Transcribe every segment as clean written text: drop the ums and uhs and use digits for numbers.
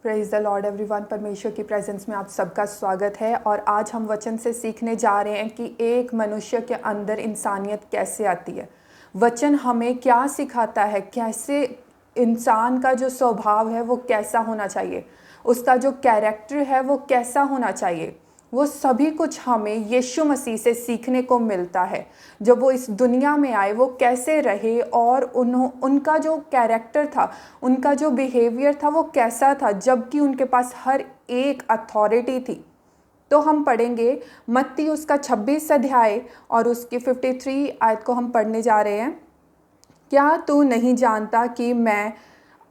Praise the Lord everyone. परमेश्वर की presence में आप सबका स्वागत है। और आज हम वचन से सीखने जा रहे हैं कि एक मनुष्य के अंदर इंसानियत कैसे आती है। वचन हमें क्या सिखाता है, कैसे इंसान का जो स्वभाव है वो कैसा होना चाहिए, उसका जो कैरेक्टर है वो कैसा होना चाहिए। वो सभी कुछ हमें यीशु मसीह से सीखने को मिलता है। जब वो इस दुनिया में आए वो कैसे रहे और उनका जो कैरेक्टर था, उनका जो बिहेवियर था वो कैसा था, जबकि उनके पास हर एक अथॉरिटी थी। तो हम पढ़ेंगे मत्ती उसका 26 अध्याय और उसकी 53 आयत को हम पढ़ने जा रहे हैं। क्या तू नहीं जानता कि मैं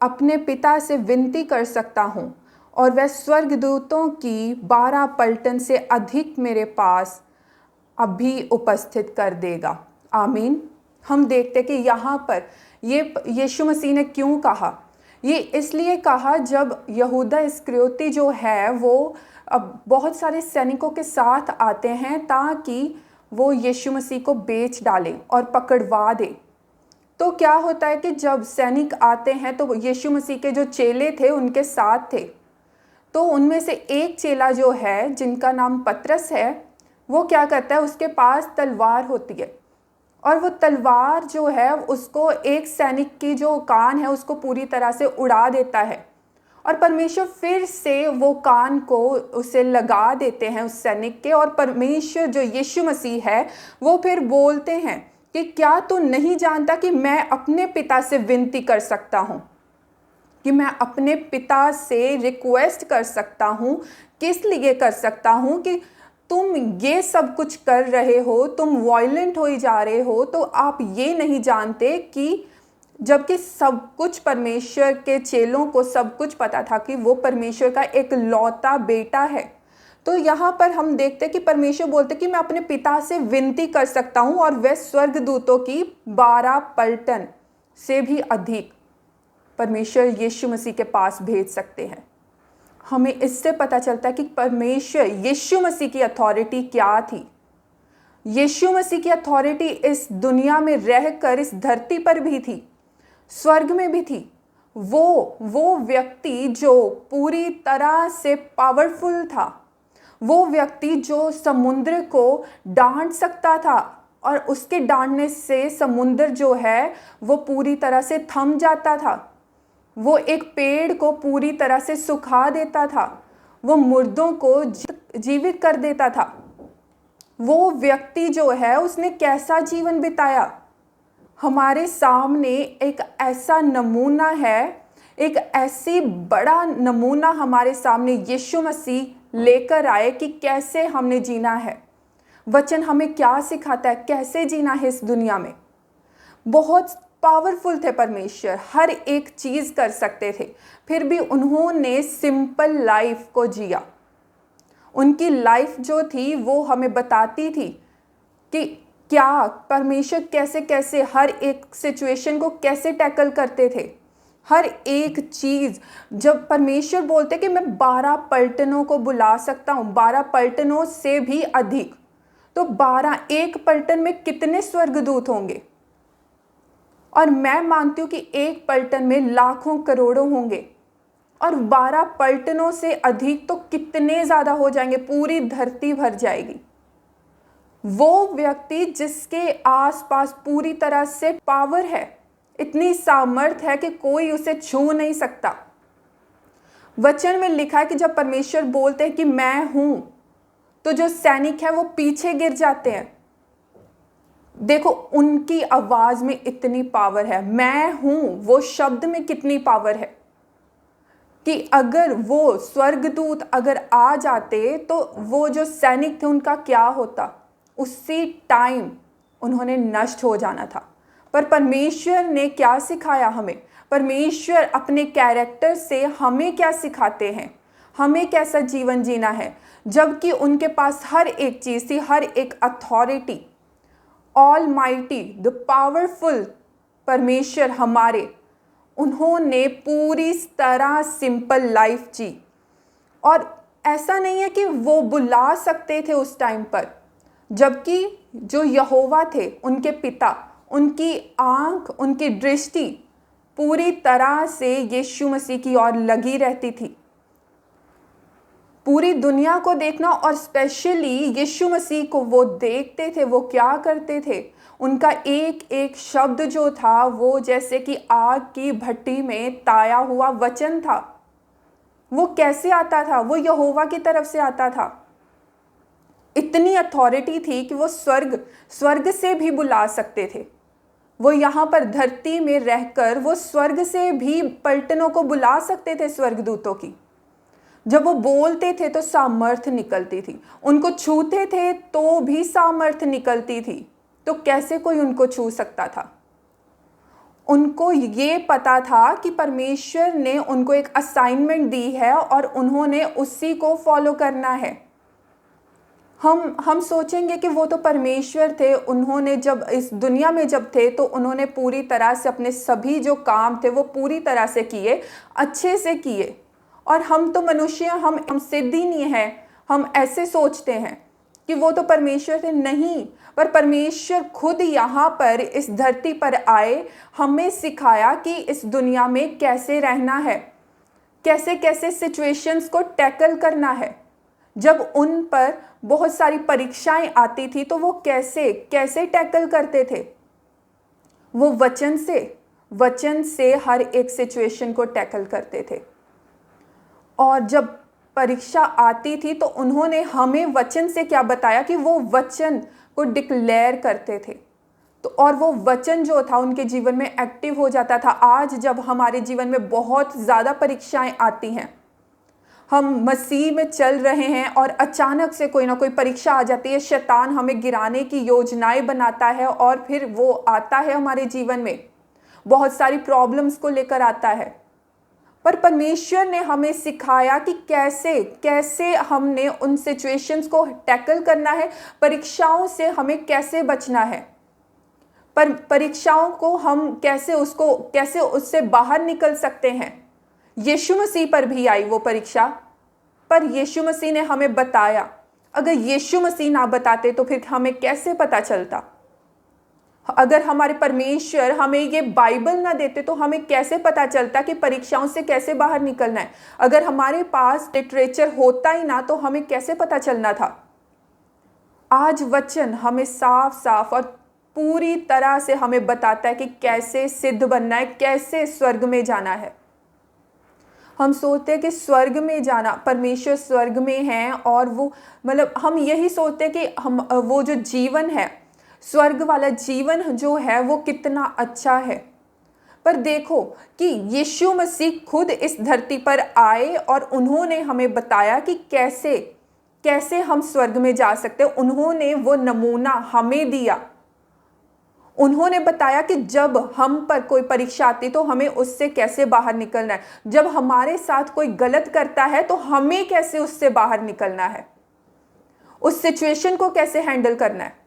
अपने पिता से विनती कर सकता हूँ और वह स्वर्गदूतों की 12 पलटन से अधिक मेरे पास अभी उपस्थित कर देगा। आमीन। हम देखते कि यहाँ पर ये यीशु मसीह ने क्यों कहा। ये इसलिए कहा जब यहूदा इस्करियोती जो है वो अब बहुत सारे सैनिकों के साथ आते हैं ताकि वो यीशु मसीह को बेच डालें और पकड़वा दें। तो क्या होता है कि जब सैनिक आते हैं तो यीशु मसीह के जो चेले थे उनके साथ थे। तो उनमें से एक चेला जो है जिनका नाम पतरस है, वो क्या करता है, उसके पास तलवार होती है और वो तलवार जो है उसको एक सैनिक की जो कान है उसको पूरी तरह से उड़ा देता है। और परमेश्वर फिर से वो कान को उसे लगा देते हैं उस सैनिक के। और परमेश्वर जो यीशु मसीह है वो फिर बोलते हैं कि क्या तू नहीं जानता कि मैं अपने पिता से विनती कर सकता हूँ, कि मैं अपने पिता से रिक्वेस्ट कर सकता हूँ। किस लिए कर सकता हूँ कि तुम ये सब कुछ कर रहे हो, तुम वायलेंट हो जा रहे हो, तो आप ये नहीं जानते कि जबकि सब कुछ परमेश्वर के चेलों को सब कुछ पता था कि वो परमेश्वर का एक लौता बेटा है। तो यहाँ पर हम देखते कि परमेश्वर बोलते कि मैं अपने पिता से विनती कर सकता हूँ और वह स्वर्गदूतों की 12 पलटन से भी अधिक परमेश्वर यीशु मसीह के पास भेज सकते हैं। हमें इससे पता चलता है कि परमेश्वर यीशु मसीह की अथॉरिटी क्या थी। यीशु मसीह की अथॉरिटी इस दुनिया में रहकर इस धरती पर भी थी, स्वर्ग में भी थी। वो व्यक्ति जो पूरी तरह से पावरफुल था, वो व्यक्ति जो समुद्र को डांट सकता था और उसके डांटने से समुद्र जो है वो पूरी तरह से थम जाता था। वो एक पेड़ को पूरी तरह से सुखा देता था, वो मुर्दों को जीवित कर देता था। वो व्यक्ति जो है उसने कैसा जीवन बिताया। हमारे सामने एक ऐसा नमूना है, एक ऐसी बड़ा नमूना हमारे सामने यीशु मसीह लेकर आए कि कैसे हमने जीना है। वचन हमें क्या सिखाता है, कैसे जीना है इस दुनिया में। बहुत पावरफुल थे परमेश्वर, हर एक चीज़ कर सकते थे, फिर भी उन्होंने सिंपल लाइफ को जिया। उनकी लाइफ जो थी वो हमें बताती थी कि क्या परमेश्वर कैसे कैसे हर एक सिचुएशन को कैसे टैकल करते थे। हर एक चीज़, जब परमेश्वर बोलते कि मैं 12 पलटनों को बुला सकता हूँ, 12 पलटनों से भी अधिक, तो 12 एक पलटन में कितने स्वर्गदूत होंगे। और मैं मानती हूँ कि एक पलटन में लाखों करोड़ों होंगे और 12 पलटनों से अधिक तो कितने ज़्यादा हो जाएंगे, पूरी धरती भर जाएगी। वो व्यक्ति जिसके आसपास पूरी तरह से पावर है, इतनी सामर्थ है कि कोई उसे छू नहीं सकता। वचन में लिखा है कि जब परमेश्वर बोलते हैं कि मैं हूं, तो जो सैनिक है वो पीछे गिर जाते हैं। देखो उनकी आवाज में इतनी पावर है, मैं हूं वो शब्द में कितनी पावर है कि अगर वो स्वर्गदूत अगर आ जाते तो वो जो सैनिक थे उनका क्या होता, उसी टाइम उन्होंने नष्ट हो जाना था। पर परमेश्वर ने क्या सिखाया हमें, परमेश्वर अपने कैरेक्टर से हमें क्या सिखाते हैं, हमें कैसा जीवन जीना है। जबकि उनके पास हर एक चीज़ थी, हर एक authority. All mighty the powerful परमेश्वर हमारे, उन्होंने पूरी तरह सिंपल लाइफ जी। और ऐसा नहीं है कि वो बुला सकते थे उस टाइम पर, जबकि जो यहोवा थे उनके पिता, उनकी आंख, उनकी दृष्टि पूरी तरह से यीशु मसीह की ओर लगी रहती थी। पूरी दुनिया को देखना और स्पेशली यीशु मसीह को वो देखते थे, वो क्या करते थे। उनका एक एक शब्द जो था वो जैसे कि आग की भट्टी में ताया हुआ वचन था। वो कैसे आता था? वो यहोवा की तरफ से आता था। इतनी अथॉरिटी थी कि वो स्वर्ग से भी बुला सकते थे। वो यहाँ पर धरती में रहकर वो स्वर्ग से भी पलटनों को बुला सकते थे, स्वर्गदूतों की। जब वो बोलते थे तो सामर्थ निकलती थी, उनको छूते थे तो भी सामर्थ निकलती थी। तो कैसे कोई उनको छू सकता था? उनको ये पता था कि परमेश्वर ने उनको एक असाइनमेंट दी है और उन्होंने उसी को फॉलो करना है। हम सोचेंगे कि वो तो परमेश्वर थे, उन्होंने जब इस दुनिया में जब थे तो उन्होंने पूरी तरह से अपने सभी जो काम थे वो पूरी तरह से किए, अच्छे से किए। और हम तो मनुष्य, हम सिद्ध ही नहीं है। हम ऐसे सोचते हैं कि वो तो परमेश्वर थे। नहीं, पर परमेश्वर खुद यहाँ पर इस धरती पर आए, हमें सिखाया कि इस दुनिया में कैसे रहना है, कैसे कैसे सिचुएशंस को टैकल करना है। जब उन पर बहुत सारी परीक्षाएं आती थी तो वो कैसे कैसे टैकल करते थे। वो वचन से हर एक सिचुएशन को टैकल करते थे। और जब परीक्षा आती थी तो उन्होंने हमें वचन से क्या बताया कि वो वचन को डिक्लेयर करते थे। तो और वो वचन जो था उनके जीवन में एक्टिव हो जाता था। आज जब हमारे जीवन में बहुत ज़्यादा परीक्षाएं आती हैं, हम मसीह में चल रहे हैं और अचानक से कोई ना कोई परीक्षा आ जाती है, शैतान हमें गिराने की योजनाएं बनाता है और फिर वो आता है हमारे जीवन में, बहुत सारी प्रॉब्लम्स को लेकर आता है। पर परमेश्वर ने हमें सिखाया कि कैसे कैसे हमने उन सिचुएशंस को टैकल करना है, परीक्षाओं से हमें कैसे बचना है, पर परीक्षाओं को हम कैसे उससे बाहर निकल सकते हैं। यीशु मसीह पर भी आई वो परीक्षा, पर यीशु मसीह ने हमें बताया। अगर यीशु मसीह ना बताते तो फिर हमें कैसे पता चलता? अगर हमारे परमेश्वर हमें ये बाइबल ना देते तो हमें कैसे पता चलता कि परीक्षाओं से कैसे बाहर निकलना है? अगर हमारे पास लिटरेचर होता ही ना तो हमें कैसे पता चलना था? आज वचन हमें साफ साफ और पूरी तरह से हमें बताता है कि कैसे सिद्ध बनना है, कैसे स्वर्ग में जाना है। हम सोचते हैं कि स्वर्ग में जाना, परमेश्वर स्वर्ग में हैं और वो हम यही सोचते हैं कि हम वो जो जीवन है, स्वर्ग वाला जीवन जो है वो कितना अच्छा है। पर देखो कि यीशु मसीह खुद इस धरती पर आए और उन्होंने हमें बताया कि कैसे कैसे हम स्वर्ग में जा सकते हैं। उन्होंने वो नमूना हमें दिया। उन्होंने बताया कि जब हम पर कोई परीक्षा आती तो हमें उससे कैसे बाहर निकलना है, जब हमारे साथ कोई गलत करता है तो हमें कैसे उससे बाहर निकलना है, उस सिचुएशन को कैसे हैंडल करना है।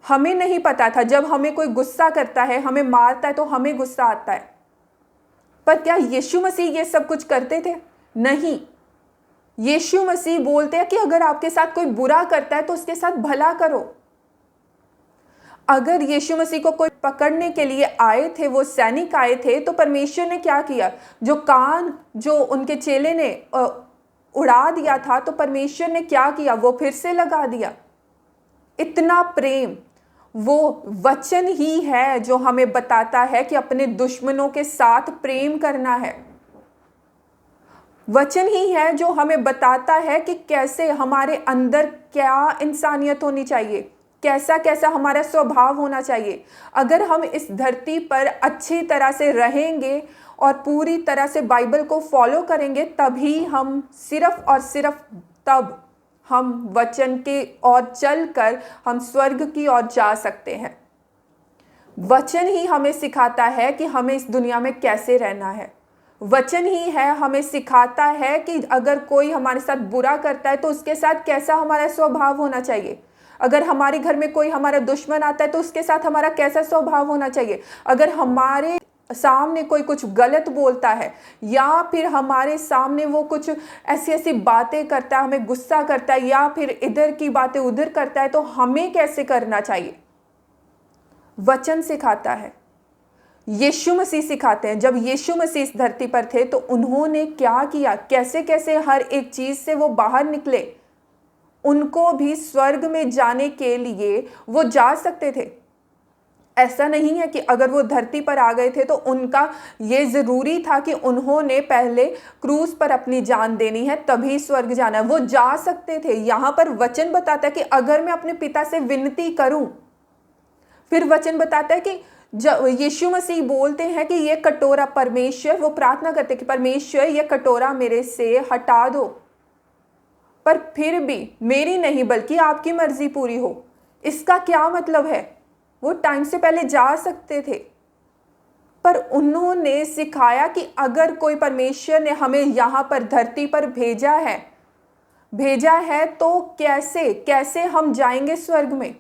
हमें नहीं पता था। जब हमें कोई गुस्सा करता है, हमें मारता है तो हमें गुस्सा आता है। पर क्या यीशु मसीह ये सब कुछ करते थे? नहीं। यीशु मसीह बोलते हैं कि अगर आपके साथ कोई बुरा करता है तो उसके साथ भला करो। अगर यीशु मसीह को कोई पकड़ने के लिए आए थे, वो सैनिक आए थे, तो परमेश्वर ने क्या किया? जो कान जो उनके चेले ने उड़ा दिया था तो परमेश्वर ने क्या किया? वो फिर से लगा दिया। इतना प्रेम, वो वचन ही है जो हमें बताता है कि अपने दुश्मनों के साथ प्रेम करना है। वचन ही है जो हमें बताता है कि कैसे हमारे अंदर क्या इंसानियत होनी चाहिए, कैसा कैसा हमारा स्वभाव होना चाहिए। अगर हम इस धरती पर अच्छी तरह से रहेंगे और पूरी तरह से बाइबल को फॉलो करेंगे, तभी हम सिर्फ और सिर्फ तब हम वचन के ओर चलकर हम स्वर्ग की ओर जा सकते हैं। वचन ही हमें सिखाता है कि हमें इस दुनिया में कैसे रहना है। वचन ही है हमें सिखाता है कि अगर कोई हमारे साथ बुरा करता है तो उसके साथ कैसा हमारा स्वभाव होना चाहिए। अगर हमारे घर में कोई हमारा दुश्मन आता है तो उसके साथ हमारा कैसा स्वभाव होना चाहिए। अगर हमारे सामने कोई कुछ गलत बोलता है या फिर हमारे सामने वो कुछ ऐसी ऐसी बातें करता है, हमें गुस्सा करता है या फिर इधर की बातें उधर करता है, तो हमें कैसे करना चाहिए। वचन सिखाता है। यीशु मसीह सिखाते हैं। जब यीशु मसीह इस धरती पर थे तो उन्होंने क्या किया, कैसे कैसे हर एक चीज से वो बाहर निकले। उनको भी स्वर्ग में जाने के लिए वो जा सकते थे। ऐसा नहीं है कि अगर वो धरती पर आ गए थे तो उनका ये जरूरी था कि उन्होंने पहले क्रूस पर अपनी जान देनी है तभी स्वर्ग जाना है। वो जा सकते थे। यहां पर वचन बताता है कि अगर मैं अपने पिता से विनती करूं, फिर वचन बताता है कि जब यीशु मसीह बोलते हैं कि ये कटोरा, परमेश्वर, वो प्रार्थना करते कि परमेश्वर ये कटोरा मेरे से हटा दो, पर फिर भी मेरी नहीं बल्कि आपकी मर्जी पूरी हो। इसका क्या मतलब है? वो टाइम से पहले जा सकते थे, पर उन्होंने सिखाया कि अगर कोई, परमेश्वर ने हमें यहाँ पर धरती पर भेजा है तो कैसे कैसे हम जाएंगे स्वर्ग में।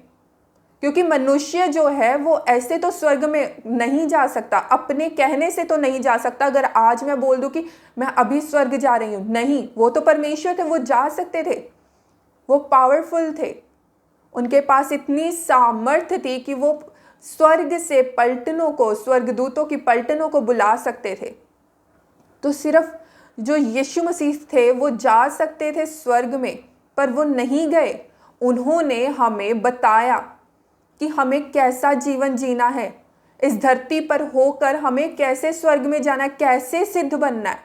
क्योंकि मनुष्य जो है वो ऐसे तो स्वर्ग में नहीं जा सकता, अपने कहने से तो नहीं जा सकता। अगर आज मैं बोल दूं कि मैं अभी स्वर्ग जा रही हूं, नहीं, वो तो परमेश्वर थे, वो जा सकते थे, वो पावरफुल थे, उनके पास इतनी सामर्थ्य थी कि वो स्वर्ग से पलटनों को, स्वर्गदूतों की पलटनों को बुला सकते थे। तो सिर्फ जो यीशु मसीह थे वो जा सकते थे स्वर्ग में, पर वो नहीं गए। उन्होंने हमें बताया कि हमें कैसा जीवन जीना है, इस धरती पर होकर हमें कैसे स्वर्ग में जाना है, कैसे सिद्ध बनना है।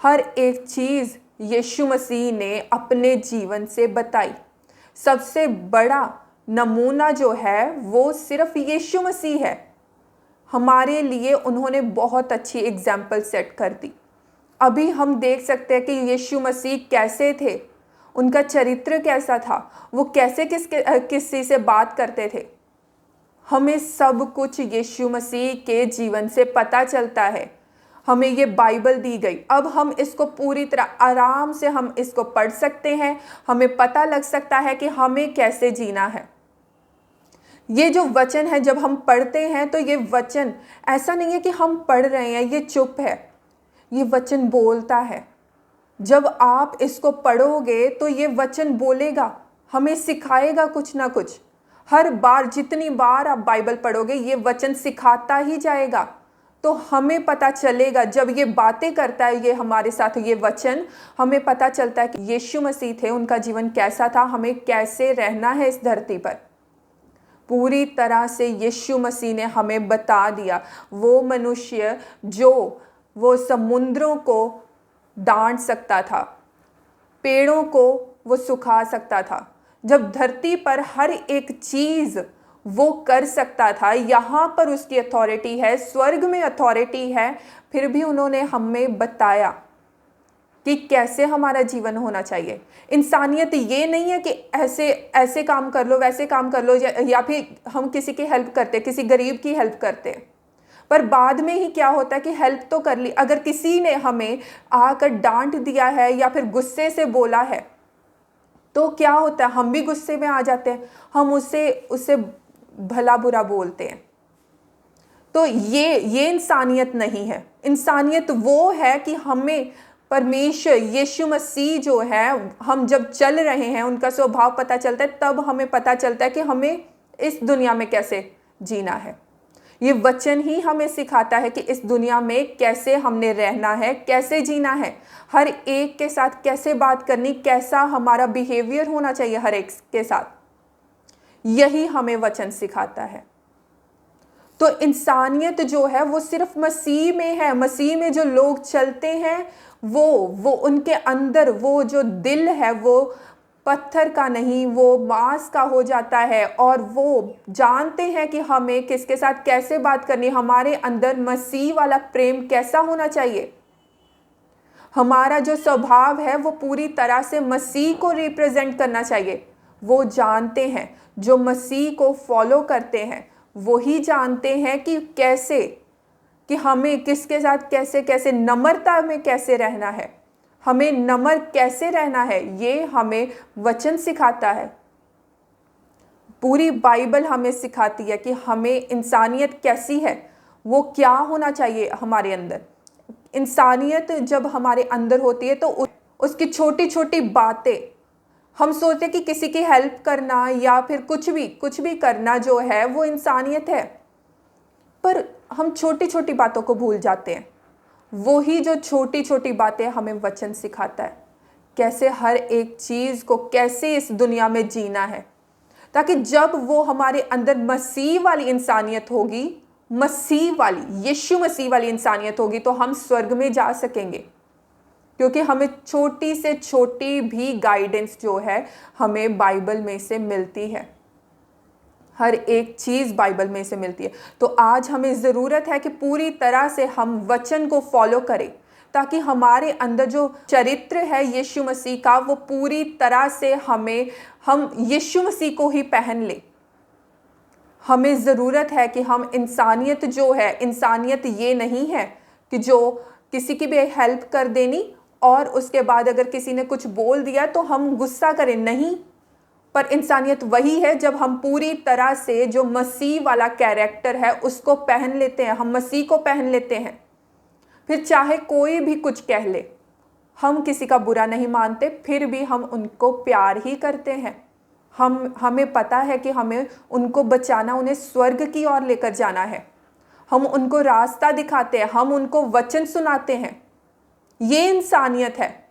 हर एक चीज यीशु मसीह ने अपने जीवन से बताई। सबसे बड़ा नमूना जो है वो सिर्फ यीशु मसीह है। हमारे लिए उन्होंने बहुत अच्छी एग्जाम्पल सेट कर दी। अभी हम देख सकते हैं कि यीशु मसीह कैसे थे, उनका चरित्र कैसा था, वो कैसे किसी से बात करते थे। हमें सब कुछ यीशु मसीह के जीवन से पता चलता है। हमें ये बाइबल दी गई, अब हम इसको पूरी तरह आराम से हम इसको पढ़ सकते हैं। हमें पता लग सकता है कि हमें कैसे जीना है। ये जो वचन है, जब हम पढ़ते हैं तो ये वचन ऐसा नहीं है कि हम पढ़ रहे हैं, ये चुप है, ये वचन बोलता है। जब आप इसको पढ़ोगे तो ये वचन बोलेगा, हमें सिखाएगा कुछ ना कुछ। हर बार, जितनी बार आप बाइबल पढ़ोगे, ये वचन सिखाता ही जाएगा। तो हमें पता चलेगा, जब ये बातें करता है ये हमारे साथ, ये वचन, हमें पता चलता है कि यीशु मसीह थे, उनका जीवन कैसा था, हमें कैसे रहना है इस धरती पर। पूरी तरह से यीशु मसीह ने हमें बता दिया। वो मनुष्य जो वो समुद्रों को डांट सकता था, पेड़ों को वो सुखा सकता था, जब धरती पर हर एक चीज वो कर सकता था, यहाँ पर उसकी अथॉरिटी है, स्वर्ग में अथॉरिटी है, फिर भी उन्होंने हमें बताया कि कैसे हमारा जीवन होना चाहिए। इंसानियत ये नहीं है कि ऐसे ऐसे काम कर लो, वैसे काम कर लो, या फिर हम किसी की हेल्प करते, किसी गरीब की हेल्प करते, पर बाद में ही क्या होता है कि हेल्प तो कर ली, अगर किसी ने हमें आकर डांट दिया है या फिर गुस्से से बोला है तो क्या होता है, हम भी गुस्से में आ जाते हैं, हम उससे भला बुरा बोलते हैं। तो ये इंसानियत नहीं है। इंसानियत वो है कि हमें परमेश्वर यीशु मसीह जो है, हम जब चल रहे हैं, उनका स्वभाव पता चलता है, तब हमें पता चलता है कि हमें इस दुनिया में कैसे जीना है। ये वचन ही हमें सिखाता है कि इस दुनिया में कैसे हमने रहना है, कैसे जीना है, हर एक के साथ कैसे बात करनी, कैसा हमारा बिहेवियर होना चाहिए हर एक के साथ। यही हमें वचन सिखाता है। तो इंसानियत जो है वो सिर्फ मसीह में है। मसीह में जो लोग चलते हैं वो उनके अंदर वो जो दिल है वो पत्थर का नहीं, वो मांस का हो जाता है, और वो जानते हैं कि हमें किसके साथ कैसे बात करनी, हमारे अंदर मसीह वाला प्रेम कैसा होना चाहिए। हमारा जो स्वभाव है वो पूरी तरह से मसीह को रिप्रेजेंट करना चाहिए। वो जानते हैं, जो मसीह को फॉलो करते हैं वही जानते हैं कि कैसे, कि हमें किसके साथ कैसे कैसे नम्रता में कैसे रहना है, हमें नम्र कैसे रहना है, ये हमें वचन सिखाता है। पूरी बाइबल हमें सिखाती है कि हमें इंसानियत कैसी है, वो क्या होना चाहिए हमारे अंदर। इंसानियत जब हमारे अंदर होती है तो उसकी छोटी छोटी बातें, हम सोचते कि किसी की हेल्प करना या फिर कुछ भी करना जो है वो इंसानियत है, पर हम छोटी छोटी बातों को भूल जाते हैं। वही जो छोटी छोटी बातें हमें वचन सिखाता है, कैसे हर एक चीज़ को कैसे इस दुनिया में जीना है, ताकि जब वो हमारे अंदर मसीह वाली इंसानियत होगी, मसीह वाली, यीशु मसीह वाली इंसानियत होगी, तो हम स्वर्ग में जा सकेंगे। क्योंकि हमें छोटी से छोटी भी गाइडेंस जो है हमें बाइबल में से मिलती है। हर एक चीज़ बाइबल में से मिलती है। तो आज हमें ज़रूरत है कि पूरी तरह से हम वचन को फॉलो करें, ताकि हमारे अंदर जो चरित्र है यीशु मसीह का, वो पूरी तरह से हम यीशु मसीह को ही पहन लें। हमें ज़रूरत है कि हम इंसानियत जो है, इंसानियत ये नहीं है कि जो किसी की भी हेल्प कर देनी और उसके बाद अगर किसी ने कुछ बोल दिया तो हम गुस्सा करें, नहीं। पर इंसानियत वही है जब हम पूरी तरह से जो मसीह वाला कैरेक्टर है उसको पहन लेते हैं, हम मसीह को पहन लेते हैं। फिर चाहे कोई भी कुछ कह ले, हम किसी का बुरा नहीं मानते, फिर भी हम उनको प्यार ही करते हैं। हमें पता है कि हमें उनको बचाना, उन्हें स्वर्ग की ओर लेकर जाना है। हम उनको रास्ता दिखाते हैं, हम उनको वचन सुनाते हैं। ये इंसानियत है।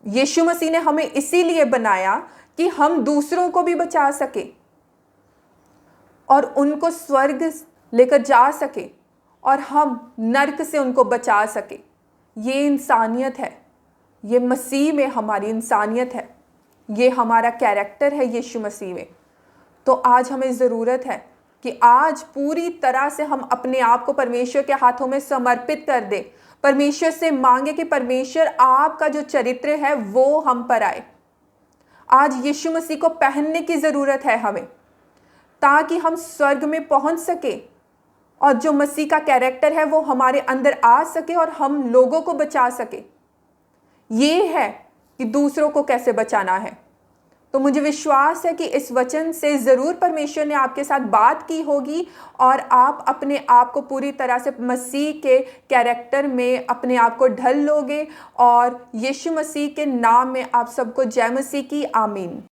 यीशु मसीह ने हमें इसीलिए बनाया कि हम दूसरों को भी बचा सके और उनको स्वर्ग लेकर जा सके और हम नरक से उनको बचा सके। ये इंसानियत है, ये मसीह में हमारी इंसानियत है, ये हमारा कैरेक्टर है यीशु मसीह में। तो आज हमें ज़रूरत है कि आज पूरी तरह से हम अपने आप को परमेश्वर के हाथों में समर्पित कर दें। परमेश्वर से मांगे कि परमेश्वर आपका जो चरित्र है वो हम पर आए। आज यीशु मसीह को पहनने की ज़रूरत है हमें, ताकि हम स्वर्ग में पहुंच सके और जो मसीह का कैरेक्टर है वो हमारे अंदर आ सके और हम लोगों को बचा सके। ये है कि दूसरों को कैसे बचाना है। तो मुझे विश्वास है कि इस वचन से ज़रूर परमेश्वर ने आपके साथ बात की होगी और आप अपने आप को पूरी तरह से मसीह के कैरेक्टर में अपने आप को ढल लोगे। और यीशु मसीह के नाम में आप सबको जय मसीह की आमीन।